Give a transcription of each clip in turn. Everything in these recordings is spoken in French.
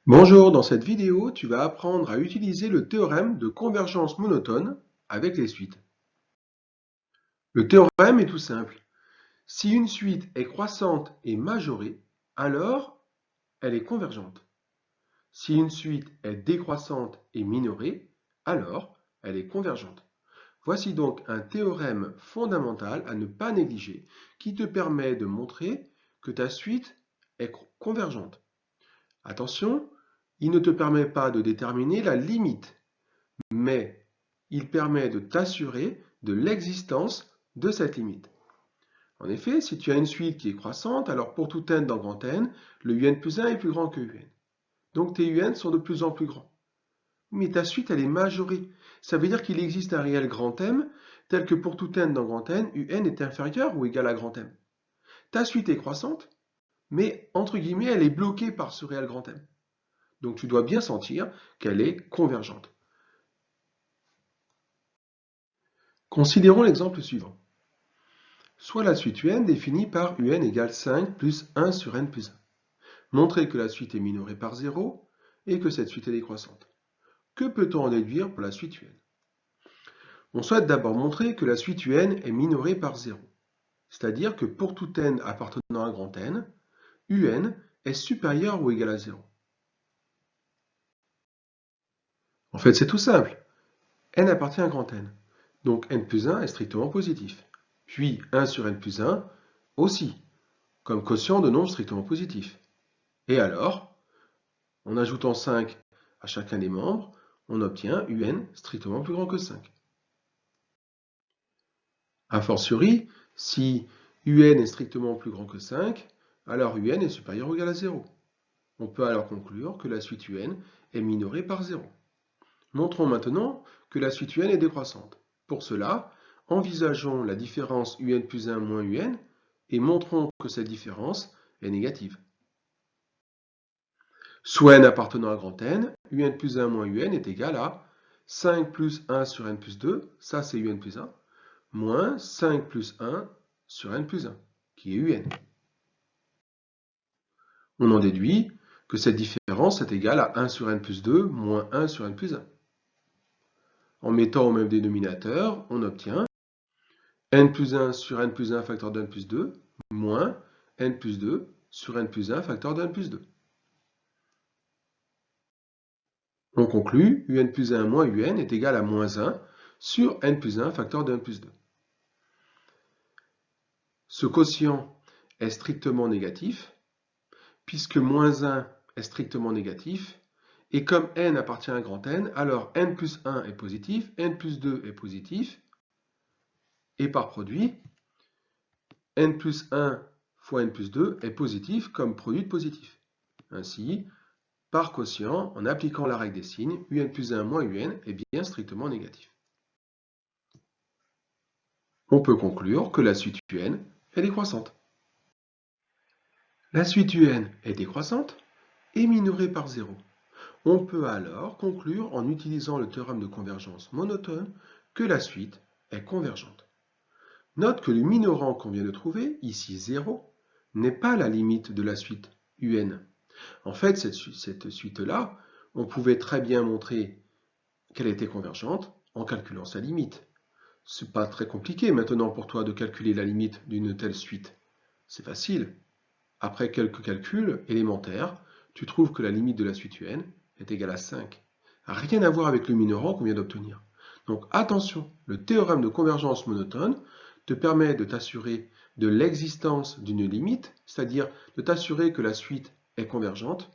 Bonjour, dans cette vidéo, tu vas apprendre à utiliser le théorème de convergence monotone avec les suites. Le théorème est tout simple. Si une suite est croissante et majorée, alors elle est convergente. Si une suite est décroissante et minorée, alors elle est convergente. Voici donc un théorème fondamental à ne pas négliger qui te permet de montrer que ta suite est convergente. Attention, il ne te permet pas de déterminer la limite, mais il permet de t'assurer de l'existence de cette limite. En effet, si tu as une suite qui est croissante, alors pour tout n dans grand N, le un plus 1 est plus grand que un. Donc tes un sont de plus en plus grands. Mais ta suite, elle est majorée. Ça veut dire qu'il existe un réel grand M, tel que pour tout n dans grand N, un est inférieur ou égal à grand M. Ta suite est croissante, mais entre guillemets, elle est bloquée par ce réel grand M. Donc tu dois bien sentir qu'elle est convergente. Considérons l'exemple suivant. Soit la suite un définie par un égale 5 plus 1 sur n plus 1. Montrer que la suite est minorée par 0 et que cette suite est décroissante. Que peut-on en déduire pour la suite un? On souhaite d'abord montrer que la suite un est minorée par 0. C'est-à-dire que pour tout n appartenant à grand N, un est supérieur ou égal à 0. En fait, c'est tout simple. N appartient à grand N. Donc n plus 1 est strictement positif. Puis 1 sur n plus 1 aussi, comme quotient de nombres strictement positifs. Et alors, en ajoutant 5 à chacun des membres, on obtient un strictement plus grand que 5. A fortiori, si un est strictement plus grand que 5, alors un est supérieur ou égal à 0. On peut alors conclure que la suite un est minorée par 0. Montrons maintenant que la suite un est décroissante. Pour cela, envisageons la différence un plus 1 moins un et montrons que cette différence est négative. Sous n appartenant à grand N, un plus 1 moins un est égal à 5 plus 1 sur n plus 2, ça c'est un plus 1, moins 5 plus 1 sur n plus 1, qui est un. On en déduit que cette différence est égale à 1 sur n plus 2 moins 1 sur n plus 1. En mettant au même dénominateur, on obtient n plus 1 sur n plus 1 facteur de n plus 2 moins n plus 2 sur n plus 1 facteur de n plus 2. On conclut un plus 1 moins un est égal à moins 1 sur n plus 1 facteur de n plus 2. Ce quotient est strictement négatif, puisque moins 1 est strictement négatif, et comme n appartient à grand N, alors n plus 1 est positif, n plus 2 est positif, et par produit, n plus 1 fois n plus 2 est positif comme produit de positif. Ainsi, par quotient, en appliquant la règle des signes, un plus 1 moins un est bien strictement négatif. On peut conclure que la suite un est décroissante. La suite un est décroissante et minorée par 0. On peut alors conclure en utilisant le théorème de convergence monotone que la suite est convergente. Note que le minorant qu'on vient de trouver, ici 0, n'est pas la limite de la suite un. En fait, cette suite-là, on pouvait très bien montrer qu'elle était convergente en calculant sa limite. C'est pas très compliqué maintenant pour toi de calculer la limite d'une telle suite. C'est facile. Après quelques calculs élémentaires, tu trouves que la limite de la suite un est égale à 5. Rien à voir avec le minorant qu'on vient d'obtenir. Donc attention, le théorème de convergence monotone te permet de t'assurer de l'existence d'une limite, c'est-à-dire de t'assurer que la suite est convergente,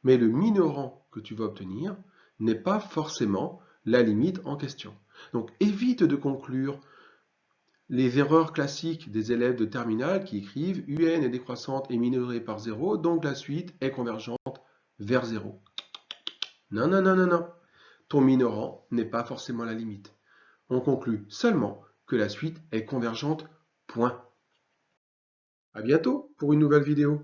mais le minorant que tu vas obtenir n'est pas forcément la limite en question. Donc évite de conclure les erreurs classiques des élèves de terminale qui écrivent un est décroissante et minorée par 0, donc la suite est convergente vers 0. Non, non, non, non, non. Ton minorant n'est pas forcément la limite. On conclut seulement que la suite est convergente, point. À bientôt pour une nouvelle vidéo.